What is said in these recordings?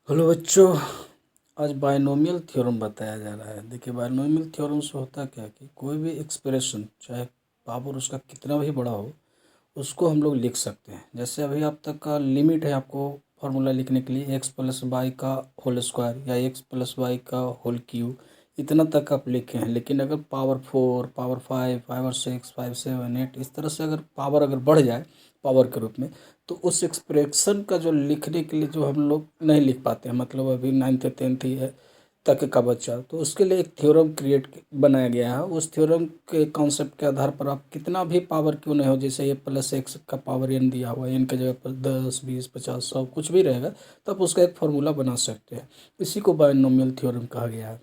Hello बच्चों। आज binomial theorem बताया जा रहा है। देखिए, बायनोमियल थ्योरम से होता क्या है कि कोई भी एक्सप्रेशन चाहे पावर उसका कितना भी बड़ा हो उसको हम लोग लिख सकते हैं। जैसे अभी आप तक का लिमिट है आपको फार्मूला लिखने के लिए एक्स प्लस वाई का होल स्क्वायर या एक्स प्लस वाई का होल क्यूब, इतना तक आप लिखे हैं। लेकिन अगर पावर 4, पावर 5, पावर 6, 5, 7, 8 इस तरह से अगर पावर अगर बढ़ जाए पावर के रूप में, तो उस एक्सप्रेशन का जो लिखने के लिए जो हम लोग नहीं लिख पाते हैं, मतलब अभी 9th 10th ही है तक का बच्चा, तो उसके लिए एक थ्योरम क्रिएट बनाया गया है। उस थ्योरम के कॉन्सेप्ट के आधार पर आप कितना भी पावर क्यों नहीं हो, जैसे ये प्लस एक्स का पावर एन दिया हुआ है, एन की जगह पर 10, 20, 50, 100 कुछ भी रहेगा, तो आप उसका एक फार्मूला बना सकते हैं। इसी को बायनोमियल थ्योरम कहा गया है।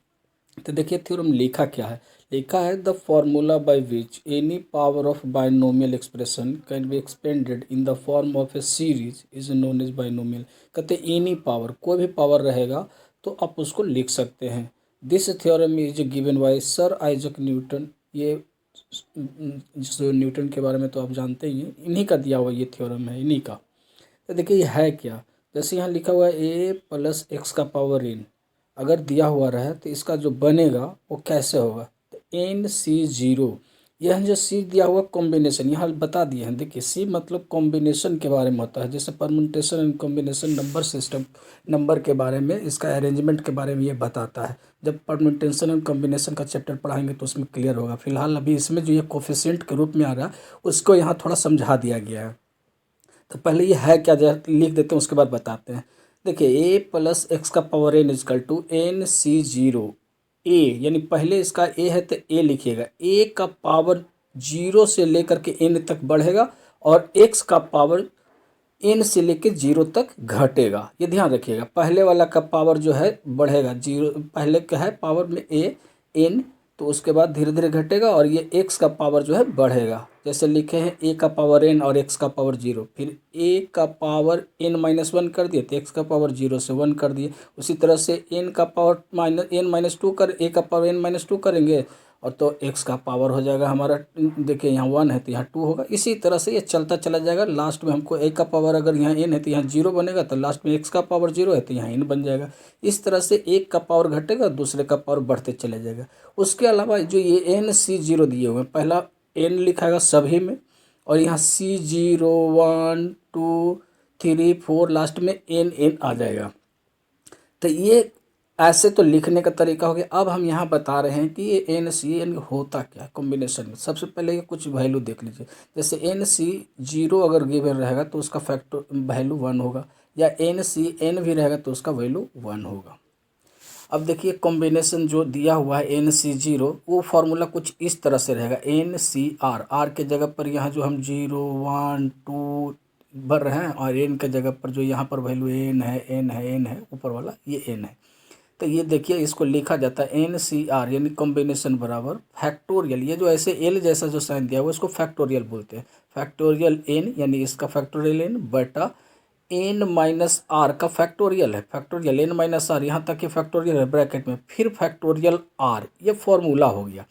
तो देखिए थ्योरम लिखा क्या है। लिखा है the formula by which any power of binomial expression can be expanded in the form of a series is known as binomial. कहते एनी पावर, कोई भी पावर रहेगा तो आप उसको लिख सकते हैं। This theorem is given by sir Isaac Newton. ये जो न्यूटन के बारे में तो आप जानते ही हैं, इन्हीं का दिया हुआ ये थ्योरम है, इन्हीं का। तो देखिए ये है क्या। जैसे यहाँ लिखा हुआ है ए प्लस एक्स का पावर एन, अगर दिया हुआ रहा है तो इसका जो बनेगा वो कैसे होगा। तो एन सी जीरो, यह जो सी दिया हुआ कॉम्बिनेशन यहाँ बता दिए हैं। देखिए सी मतलब कॉम्बिनेशन के बारे में होता है, जैसे permutation and combination number system, number के बारे में, इसका अरेंजमेंट के बारे में ये बताता है। जब परम्यूटेशन एंड कॉम्बिनेशन का चैप्टर पढ़ाएंगे तो उसमें क्लियर होगा। फिलहाल अभी इसमें जो ये कोफिशिएंट के रूप में आ रहा है उसको यहाँ थोड़ा समझा दिया गया है। तो पहले ये है क्या जरा लिख देते हैं, उसके बाद बताते हैं। देखिए ए प्लस एक्स का power N is equal to N C zero. A यानी पहले इसका ए है तो ए लिखिएगा, ए का पावर जीरो से लेकर के एन तक बढ़ेगा और एक्स का पावर एन से लेके जीरो तक घटेगा। ये ध्यान रखिएगा, पहले वाला का पावर जो है बढ़ेगा, जीरो पहले का है पावर में ए एन, तो उसके बाद धीरे धीरे घटेगा और ये एक्स का पावर जो है बढ़ेगा। जैसे लिखे हैं ए का पावर एन और एक्स का पावर जीरो, फिर ए का पावर एन माइनस वन कर दिए तो एक्स का पावर जीरो से वन कर दिए। उसी तरह से एन का power minus N minus two कर ए का पावर एन माइनस टू करेंगे और तो एक्स का पावर हो जाएगा हमारा, देखिए यहाँ वन है तो यहाँ टू होगा। इसी तरह से ये चलता चला जाएगा। लास्ट में हमको ए का पावर अगर यहाँ एन है तो यहाँ जीरो बनेगा, तो लास्ट में एक्स का पावर जीरो है तो यहाँ एन बन जाएगा। इस तरह से एक का पावर घटेगा, दूसरे का पावर बढ़ते चले जाएगा। उसके अलावा जो ये एन सी जीरो दिए हुए हैं, पहला एन लिखाएगा सभी में और यहाँ सी जीरो 1 2 3 4 लास्ट में एन एन आ जाएगा। तो ये ऐसे तो लिखने का तरीका हो गया। अब हम यहाँ बता रहे हैं कि ये एन सी एन होता क्या है कॉम्बिनेशन में। सबसे पहले ये कुछ वैल्यू देख लीजिए। जैसे एन सी जीरो अगर गिवन रहेगा तो उसका फैक्टर वैल्यू वन होगा, या एन सी एन भी रहेगा तो उसका वैल्यू वन होगा। अब देखिए कॉम्बिनेशन जो दिया हुआ है एन सी जीरो, वो फार्मूला कुछ इस तरह से रहेगा। एन सी आर, आर के जगह पर यहाँ जो हम जीरो 1 2 भर रहे हैं और एन के जगह पर जो यहाँ पर वैल्यू एन है एन है एन है, ऊपर वाला ये एन है। तो ये देखिए इसको लिखा जाता है एन सी आर यानी कॉम्बिनेशन बराबर फैक्टोरियल। ये जो ऐसे एल जैसा जो साइन दिया हुआ है इसको फैक्टोरियल बोलते हैं। फैक्टोरियल एन यानी इसका फैक्टोरियल एन बटा एन माइनस आर का फैक्टोरियल है। फैक्टोरियल एन माइनस आर, यहाँ तक ये फैक्टोरियल है ब्रैकेट में, फिर फैक्टोरियल आर, ये फॉर्मूला हो गया।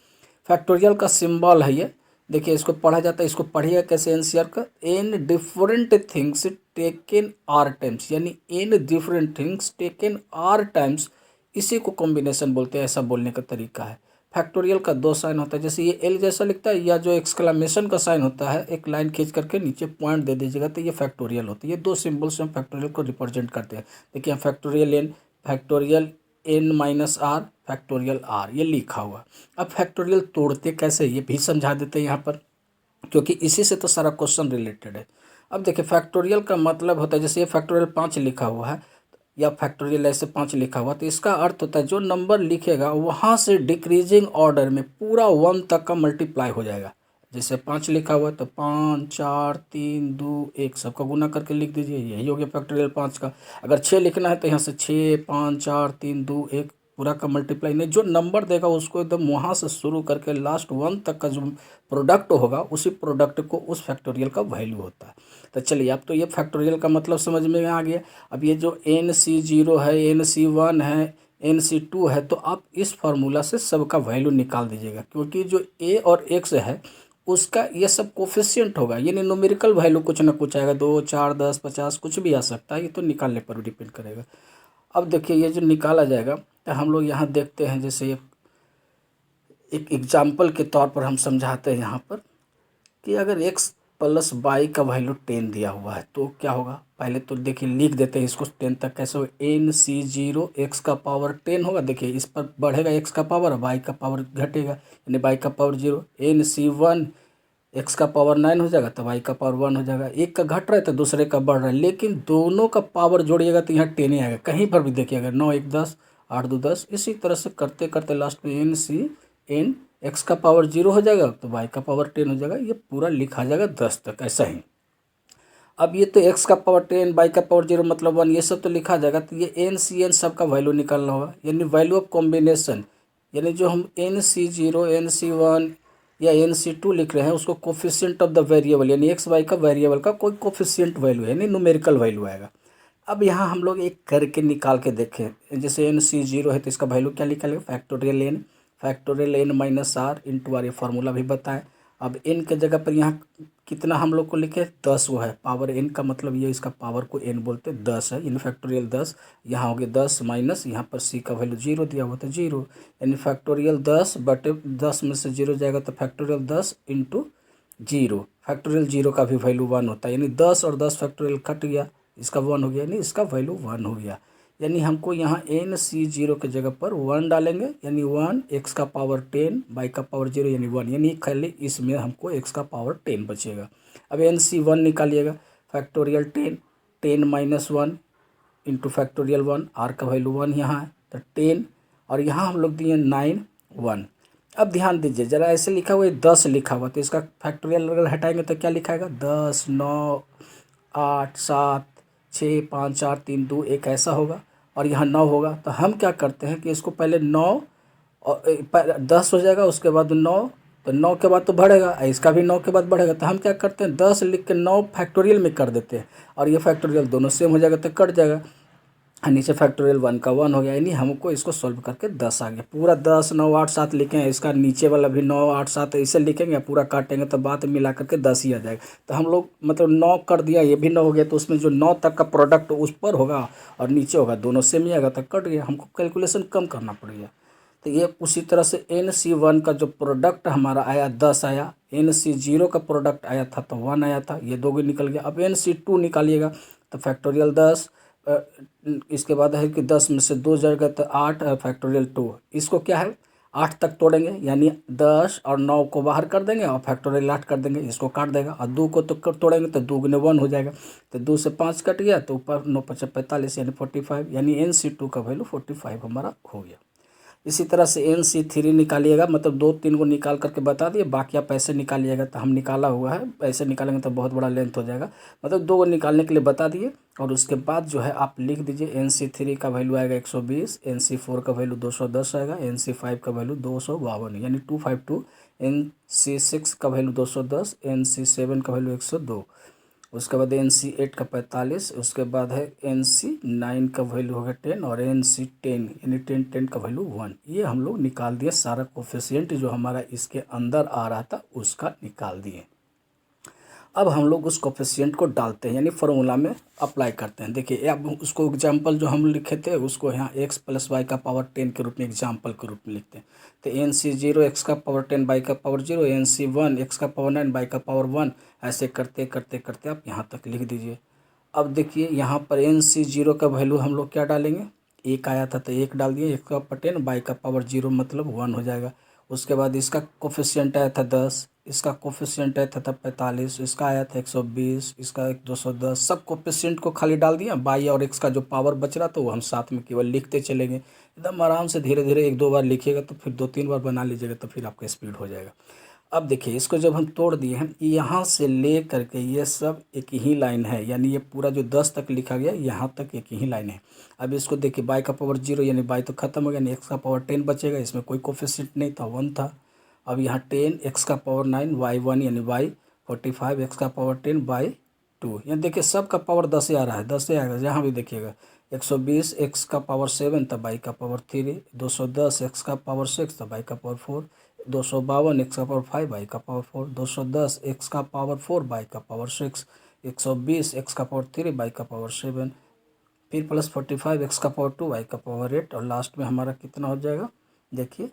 फैक्टोरियल का सिंबल है ये। देखिए इसको पढ़ा जाता है, इसको पढ़िएगा कैसे एनसीआर का। N different things taken R times, यानी N different things taken R times, इसी को कॉम्बिनेशन बोलते हैं। ऐसा बोलने का तरीका है। फैक्टोरियल का दो साइन होता है, जैसे ये एल जैसा लिखता है, या जो एक्सक्लेमेशन का साइन होता है एक लाइन खींच करके नीचे पॉइंट दे दीजिएगा तो ये फैक्टोरियल होती है। ये दो सिंबल से हम फैक्टोरियल को रिप्रेजेंट करते हैं। देखिए factorial N minus R, factorial R, ये लिखा हुआ। अब फैक्टोरियल तोड़ते कैसे ये भी समझा देते हैं यहाँ पर, क्योंकि इसी से तो सारा क्वेश्चन रिलेटेड है। अब देखिए फैक्टोरियल का मतलब होता है, जैसे ये फैक्टोरियल 5 लिखा हुआ है या फैक्टोरियल ऐसे 5 लिखा हुआ, तो इसका अर्थ होता है जो नंबर लिखेगा वहाँ से डिक्रीजिंग ऑर्डर में पूरा 1 तक का मल्टीप्लाई हो जाएगा। जैसे 5 लिखा हुआ है तो 5 4 3 2 1 सबका गुना करके लिख दीजिए, यही हो गया फैक्टोरियल 5 का। अगर 6 लिखना है तो यहाँ से 6 5 4 3 2 1 पूरा का मल्टीप्लाई नहीं, जो नंबर देगा उसको एकदम वहाँ से शुरू करके लास्ट 1 तक का जो प्रोडक्ट होगा उसी प्रोडक्ट को उस फैक्टोरियल का वैल्यू होता है। तो चलिए अब तो ये फैक्टोरियल का मतलब समझ में आ गया। अब ये जो एन सी जीरो है, एन सी वन है, एन सी टू है, तो आप इस फार्मूला से सबका वैल्यू निकाल दीजिएगा, क्योंकि जो ए और एक्स है उसका ये सब कोफिशिएंट होगा, यानी न्यूमेरिकल वैल्यू कुछ ना कुछ आएगा, 2 4 10 50 कुछ भी आ सकता है, ये तो निकालने पर डिपेंड करेगा। अब देखिए ये जो निकाला जाएगा तो हम लोग यहाँ देखते हैं, जैसे एक एग्जाम्पल के तौर पर हम समझाते हैं यहाँ पर कि अगर x प्लस वाई का वैल्यू 10 दिया हुआ है तो क्या होगा। पहले तो देखिए लिख देते हैं इसको 10 तक कैसे होगा। NC0 x का पावर 10 होगा। देखिए इस पर बढ़ेगा x का पावर, y का पावर घटेगा यानी y का पावर 0। NC1 x का पावर 9 हो जाएगा तो y का पावर 1 हो जाएगा। एक का घट रहा है तो दूसरे का बढ़ रहा है, लेकिन दोनों का पावर जोड़िएगा तो यहाँ 10 ही आएगा। कहीं पर भी देखिएगा 9 1 10, 8 2 10, इसी तरह से करते करते लास्ट में NC x का पावर 0 हो जाएगा तो y का पावर 10 हो जाएगा। ये पूरा लिखा जाएगा 10 तक ऐसा ही। अब ये तो x का पावर 10, y का पावर 0 मतलब 1, ये सब तो लिखा जाएगा। तो ये NCN सब का वैल्यू निकालना होगा, यानी वैल्यू ऑफ कॉम्बिनेशन, यानी जो हम NC0 NC1 या NC2 लिख रहे हैं उसको कोफिशिएंट ऑफ द वेरिएबल, यानी एक्स वाई का वेरिएबल का कोई कोफिशिएंट वैल्यू है, यानी न्यूमेरिकल वैल्यू आएगा। अब यहाँ हम लोग एक करके निकाल के देखें। जैसे NC0 है तो इसका वैल्यू क्या निकालेगा, factorial n minus R into R, ये फार्मूला भी बताएं। अब n के जगह पर यहाँ कितना हम लोग को लिखे 10 वो है, पावर n का मतलब ये इसका पावर को n बोलते 10 है, इन फैक्टोरियल 10। यहाँ हो गया 10 माइनस यहाँ पर c का वैल्यू 0 दिया हुआ था 0, यानी फैक्टोरियल 10 बटे 10 में से 0 जाएगा तो फैक्टोरियल 10 इंटू 0। फैक्टोरियल 0 का भी वैल्यू 1 होता है, यानी 10 और 10 फैक्टोरियल कट गया, इसका 1 हो गया, यानी इसका वैल्यू 1 हो गया। यानी हमको यहाँ NC0 के जगह पर 1 डालेंगे, यानी 1 x का पावर 10 y का पावर 0 यानी 1, यानी खाली इसमें हमको x का पावर 10 बचेगा। अब NC1 निकालिएगा, factorial 10 minus 1 into factorial 1, r का वैल्यू 1 यहाँ है तो 10, और यहाँ हम लोग दिए 9 1। अब ध्यान दीजिए जरा, ऐसे लिखा हुआ है 10 लिखा हुआ तो इसका फैक्टोरियल अगर हटाएंगे तो क्या लिखाएगा 10 9 8 7 6 5 4 3 2 1 ऐसा होगा, और यहाँ 9 होगा। तो हम क्या करते हैं कि इसको पहले 9 और 10 हो जाएगा, उसके बाद 9, तो 9 के बाद तो बढ़ेगा, इसका भी 9 के बाद बढ़ेगा। तो हम क्या करते हैं 10 लिख के 9 फैक्टोरियल में कर देते हैं, और ये फैक्टोरियल दोनों सेम हो जाएगा तो कट जाएगा, और नीचे फैक्टोरियल 1 का 1 हो गया। यानी हमको इसको सॉल्व करके 10 आ गया। पूरा 10 9 8 7 लिखेंगे, इसका नीचे वाला भी 9 8 7 इसे लिखेंगे, पूरा काटेंगे तो बात मिला करके 10 ही आ जाएगा। तो हम लोग मतलब 9 कर दिया, ये भी 9 हो गया, तो उसमें जो 9 तक का प्रोडक्ट उस पर होगा और नीचे होगा, दोनों सेम ही आएगा तो कट गया, हमको कैलकुलेशन कम करना पड़ेगा। तो ये उसी तरह से NC1 का जो प्रोडक्ट हमारा आया 10 आया, NC0 का प्रोडक्ट आया था तो 1 आया था, ये 2 निकल गया। अब NC2 निकालिएगा तो फैक्टोरियल 10, इसके बाद है कि 10 में से 2 जाएगा तो 8 फैक्टोरियल 2, इसको क्या है 8 तक तोड़ेंगे, यानी 10 और 9 को बाहर कर देंगे और फैक्टोरियल 8 कर देंगे, इसको काट देगा, और 2 को तो तोड़ेंगे तो 2 गुने 1 हो जाएगा, तो 2 से 5 कट गया तो ऊपर 9 5 45 यानी 45, यानी NC2 का वैल्यू 45 हमारा हो गया। इसी तरह से NC3 निकालिएगा, मतलब 2 3 को निकाल करके बता दिए, बाकी आप ऐसे निकालिएगा तो हम निकाला हुआ है, ऐसे निकालेंगे तो बहुत बड़ा लेंथ हो जाएगा, मतलब 2 को निकालने के लिए बता दिए। और उसके बाद जो है आप लिख दीजिए NC3 का वैल्यू आएगा 120, NC4 का वैल्यू 210 आएगा, NC5 का वैल्यू 252 यानी 252, NC6 का वैल्यू 210, NC7 का वैल्यू 102, उसके बाद NC8 का 45, उसके बाद है NC9 का वैल्यू होगा 10, और NC10 यानी 10 का वैल्यू 1। ये हम लोग निकाल दिए, सारा कोफिशिएंट जो हमारा इसके अंदर आ रहा था उसका निकाल दिए। अब हम लोग उस कोफिशिएंट को डालते हैं, यानी फार्मूला में अप्लाई करते हैं। देखिए अब उसको एग्जाम्पल जो हम लिखे थे उसको यहाँ x प्लस वाई का पावर 10 के रूप में एग्जाम्पल के रूप में लिखते हैं। तो NC0 x का पावर 10 वाई का पावर 0, NC1 x का पावर 9 वाई का पावर 1, ऐसे करते करते करते आप यहाँ तक लिख दीजिए। अब देखिए यहाँ पर NC0 का वैल्यू हम लोग क्या डालेंगे, 1 आया था तो 1 डाल दिए, 1 का पावर 10 वाई का पावर 0 मतलब 1 हो जाएगा। उसके बाद इसका कोफिशिएंट आया था 10, इसका कोफिशिएंट आया था 45, इसका आया था 120, इसका 210, सब कोफिशिएंट को खाली डाल दिया। बाई और एक्स का जो पावर बच रहा था वो हम साथ में केवल लिखते चलेंगे, एकदम आराम से धीरे धीरे 1 2 बार लिखिएगा तो फिर 2 3 बार बना लीजिएगा तो फिर आपका स्पीड हो जाएगा। अब देखिए इसको जब हम तोड़ दिए हैं, यहाँ से ले करके ये सब एक ही लाइन है, यानी ये पूरा जो 10 तक लिखा गया यहाँ तक एक ही लाइन है। अब इसको देखिए बाई का पावर 0 यानी बाई तो खत्म हो गया, यानी एक्स का पावर 10 बचेगा, इसमें कोई कोफिशिएंट नहीं था 1 था। अब यहाँ 10 एक्स का पावर 9 वाई 1 यानी वाई 45 एक्स का पावर 10 बाई 2, यहाँ देखिए सब का पावर 10 आ रहा है, 10 से आएगा। यहाँ भी देखिएगा 120 एक्स का पावर 7 तब बाई का पावर 3, 210 एक्स का पावर 6 तब बाई का पावर 4, 252 एक्स का पावर 5 बाई का पावर 4, 210 एक्स का पावर 4 बाई का पावर 6, 120 एक्स का पावर 3 बाई का पावर 7, फिर प्लस 45 एक्स का पावर 2 वाई का पावर 8 और लास्ट में हमारा कितना हो जाएगा देखिए,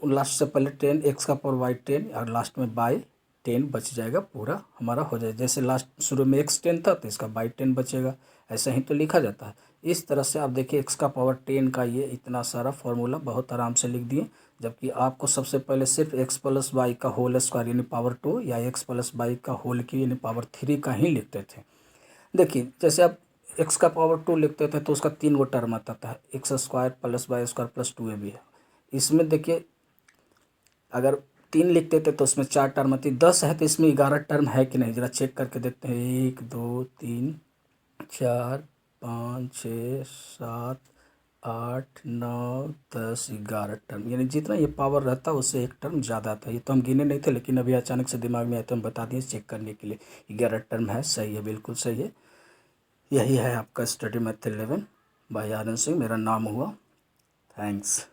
लास्ट से पहले 10 एक्स का पावर वाई 10 और लास्ट में बाई 10 बच जाएगा, पूरा हमारा हो जाएगा। जैसे लास्ट शुरू में एक्स 10 था तो इसका बाई 10 बचेगा, ऐसा ही तो लिखा जाता है। इस तरह से आप देखिए एक्स का पावर 10 का ये इतना सारा फॉर्मूला बहुत आराम से लिख दिए, जबकि आपको सबसे पहले सिर्फ एक्स प्लस वाई का होल स्क्वायर यानी पावर 2 या एक्स प्लस वाई का होल की यानी पावर 3 का ही लिखते थे। देखिए जैसे आप एक्स का पावर 2 लिखते थे तो उसका 3 गो टर्म आता था, X square plus Y square plus 2 भी है। इसमें देखिए अगर 3 लिखते थे तो उसमें 4 टर्म आती, 10 है तो इसमें 11 टर्म है कि नहीं, ज़रा चेक करके देखते हैं। 1 2 3 4 5 6 7 8 9 10 11 टर्म, यानी जितना ये पावर रहता है उससे एक टर्म ज़्यादा था। ये तो हम गिने नहीं थे, लेकिन अभी अचानक से दिमाग में आया तो हम बता दिए चेक करने के लिए। 11 टर्म है, सही है, बिल्कुल सही है। यही है आपका study math 11 bye Anand Singh, मेरा नाम हुआ। थैंक्स।